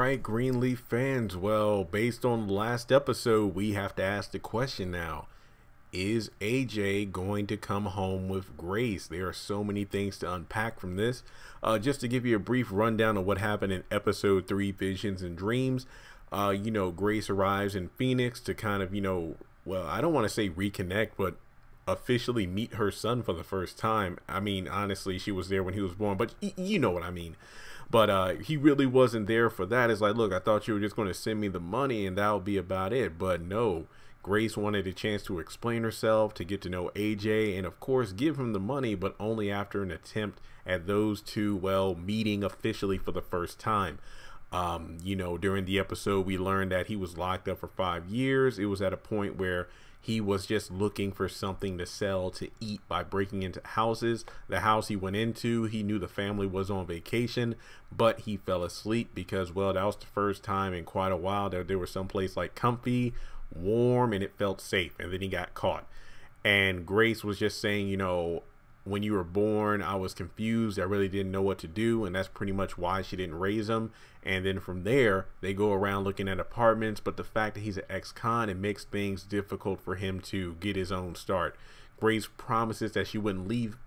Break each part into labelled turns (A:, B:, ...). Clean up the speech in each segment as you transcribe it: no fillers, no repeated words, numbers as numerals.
A: right, Greenleaf fans. Well, based on the last episode, we have to ask the question now. Is AJ going to come home with Grace? There are so many things to unpack from this. Just to give you a brief rundown of what happened in episode 3, Visions and Dreams. Grace arrives in Phoenix to kind of, well, I don't want to say reconnect, but officially meet her son for the first time. I mean, honestly, she was there when he was born, but you know what I mean. But he really wasn't there for that. It's like, look, I thought you were just going to send me the money and that would be about it. But no, Grace wanted a chance to explain herself, to get to know AJ, and of course give him the money, but only after an attempt at those two, well, meeting officially for the first time. During the episode, we learned that he was locked up for 5 years. It was at a point where he was just looking for something to sell to eat by breaking into houses. The house he went into, he knew the family was on vacation, but he fell asleep because, well, that was the first time in quite a while that there was someplace like comfy, warm, and it felt safe. And then he got caught. And Grace was just saying, when you were born, I was confused. I really didn't know what to do. And that's pretty much why she didn't raise him. And then from there, they go around looking at apartments. But the fact that he's an ex-con, it makes things difficult for him to get his own start. Grace promises that she wouldn't leave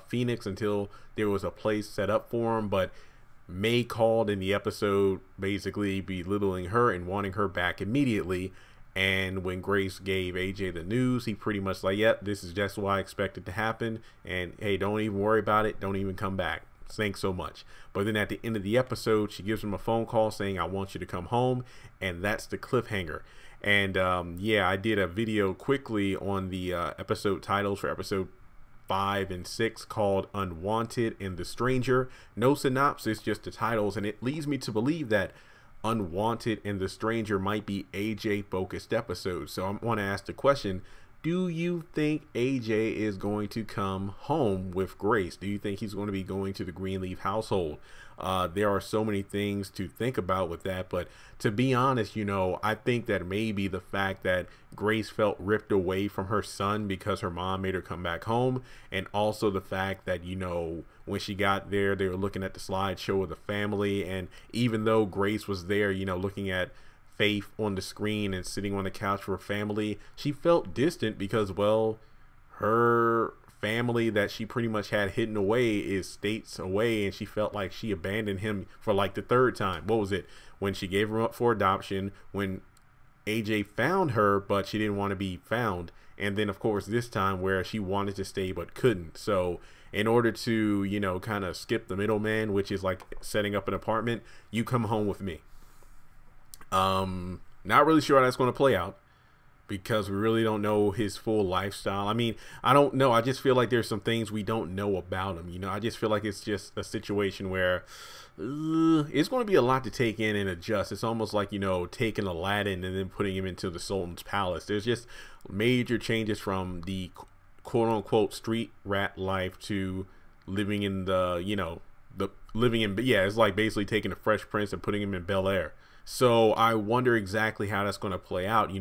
A: Phoenix until there was a place set up for him. But May called in the episode, basically belittling her and wanting her back immediately. And when Grace gave AJ the news, he pretty much like, yep, this is just what I expected to happen. And hey, don't even worry about it. Don't even come back. Thanks so much. But then at the end of the episode, she gives him a phone call saying, I want you to come home. And that's the cliffhanger. And yeah, I did a video quickly on the episode titles for episode 5 and 6 called Unwanted and The Stranger. No synopsis, just the titles. And it leads me to believe that Unwanted and The Stranger might be AJ focused episodes. So I want to ask the question, do you think AJ is going to come home with Grace? Do you think he's going to be going to the Greenleaf household? There are so many things to think about with that, but to be honest, I think that maybe the fact that Grace felt ripped away from her son because her mom made her come back home, and also the fact that, when she got there, they were looking at the slideshow of the family, and even though Grace was there, looking at Faith on the screen and sitting on the couch for her family, she felt distant because, well, her family that she pretty much had hidden away is states away, and she felt like she abandoned him for like the 3rd time. What was it? When she gave him up for adoption, when AJ found her but she didn't want to be found, and then of course this time where she wanted to stay but couldn't. So in order to kind of skip the middleman, which is like setting up an apartment, you come home with me. Not really sure how that's going to play out, because we really don't know his full lifestyle. I mean, I don't know. I just feel like there's some things we don't know about him. I just feel like it's just a situation where it's going to be a lot to take in and adjust. It's almost like, taking Aladdin and then putting him into the Sultan's palace. There's just major changes from the quote unquote street rat life to living in the, it's like basically taking the Fresh Prince and putting him in Bel Air. So I wonder exactly how that's going to play out.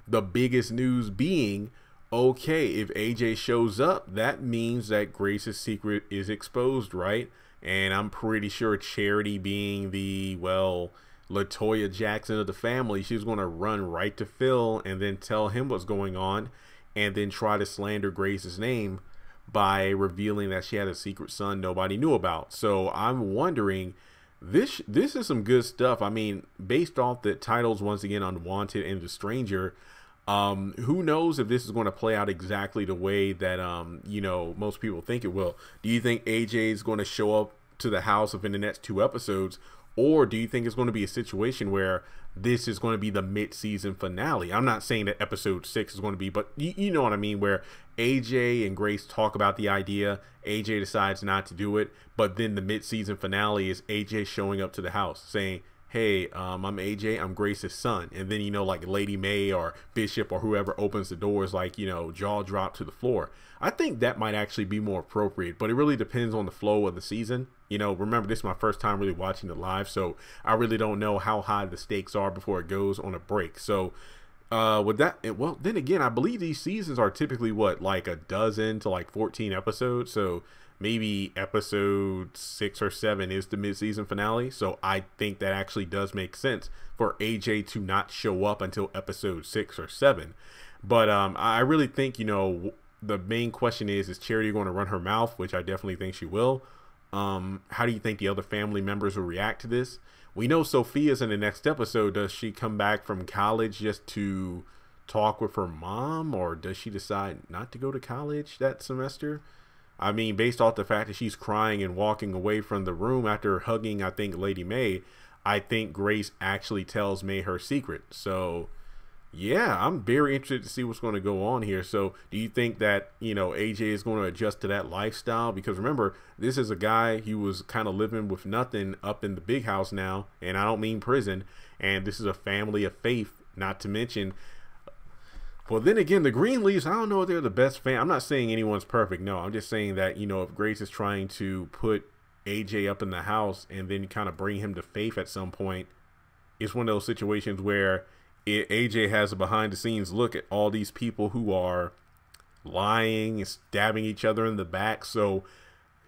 A: The biggest news being, okay, if AJ shows up, that means that Grace's secret is exposed, right? And I'm pretty sure Charity, being the, well, LaToya Jackson of the family, she's going to run right to Phil and then tell him what's going on, and then try to slander Grace's name by revealing that she had a secret son nobody knew about. So I'm wondering, this is some good stuff. I mean, based off the titles, once again, Unwanted and The Stranger, who knows if this is going to play out exactly the way that most people think it will. Do you think AJ is going to show up to the house within the next 2 episodes, or do you think it's going to be a situation where this is going to be the mid-season finale? I'm not saying that episode 6 is going to be, but you know what I mean, where AJ and Grace talk about the idea, AJ decides not to do it, but then the mid-season finale is AJ showing up to the house saying, hey, I'm AJ, I'm Grace's son. And then, like Lady May or Bishop or whoever opens the doors, like, jaw drop to the floor. I think that might actually be more appropriate, but it really depends on the flow of the season. Remember, this is my first time really watching it live, so I really don't know how high the stakes are before it goes on a break. So with that, well, then again, I believe these seasons are typically what, like a dozen to like 14 episodes. So maybe episode 6 or 7 is the mid-season finale. So I think that actually does make sense for AJ to not show up until episode 6 or 7. But I really think, the main question is Charity going to run her mouth, which I definitely think she will. How do you think the other family members will react to this? We know Sophia's in the next episode. Does she come back from college just to talk with her mom, or does she decide not to go to college that semester? I mean, based off the fact that she's crying and walking away from the room after hugging, I think, Lady May, I think Grace actually tells May her secret. So yeah, I'm very interested to see what's going to go on here. So do you think that, AJ is going to adjust to that lifestyle? Because remember, this is a guy who was kind of living with nothing up in the big house now. And I don't mean prison. And this is a family of faith, not to mention. Well, then again, the Greenleafs, I don't know if they're the best fan. I'm not saying anyone's perfect. No, I'm just saying that, if Grace is trying to put AJ up in the house and then kind of bring him to faith at some point, it's one of those situations where AJ has a behind the scenes look at all these people who are lying and stabbing each other in the back. So,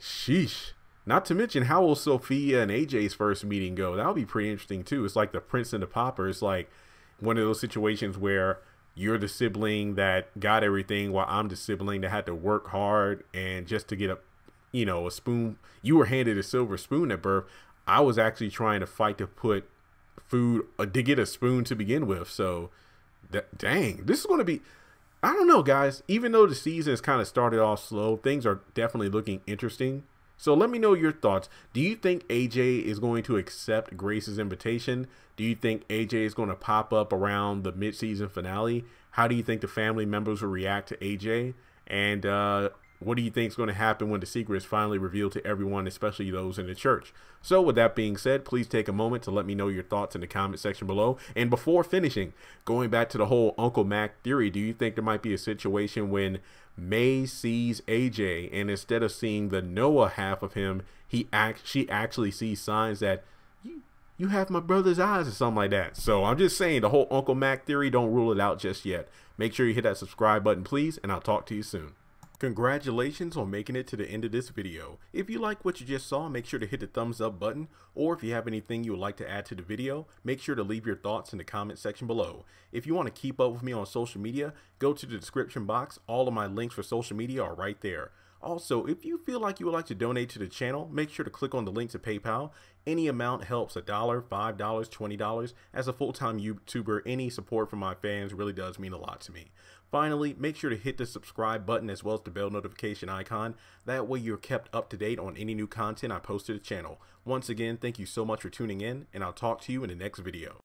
A: sheesh. Not to mention, how will Sophia and AJ's first meeting go? That would be pretty interesting too. It's like the Prince and the Pauper. It's like one of those situations where you're the sibling that got everything while I'm the sibling that had to work hard, and just to get a spoon. You were handed a silver spoon at birth. I was actually trying to fight to put food to get a spoon to begin with. So dang, this is going to be, I don't know, guys. Even though the season has kind of started off slow, things are definitely looking interesting. So let me know your thoughts. Do you think AJ is going to accept Grace's invitation? Do you think AJ is going to pop up around the mid-season finale? How do you think the family members will react to AJ? And what do you think is going to happen when the secret is finally revealed to everyone, especially those in the church? So with that being said, please take a moment to let me know your thoughts in the comment section below. And before finishing, going back to the whole Uncle Mac theory, do you think there might be a situation when May sees AJ, and instead of seeing the Noah half of him, she actually sees signs that you have my brother's eyes or something like that? So I'm just saying, the whole Uncle Mac theory, don't rule it out just yet. Make sure you hit that subscribe button, please, and I'll talk to you soon. Congratulations on making it to the end of this video. If you like what you just saw, make sure to hit the thumbs up button, or if you have anything you would like to add to the video, make sure to leave your thoughts in the comment section below. If you want to keep up with me on social media, go to the description box. All of my links for social media are right there. Also, if you feel like you would like to donate to the channel, make sure to click on the link to PayPal. Any amount helps. $1, $5, $20. As a full-time YouTuber, any support from my fans really does mean a lot to me. Finally, make sure to hit the subscribe button as well as the bell notification icon. That way you're kept up to date on any new content I post to the channel. Once again, thank you so much for tuning in, and I'll talk to you in the next video.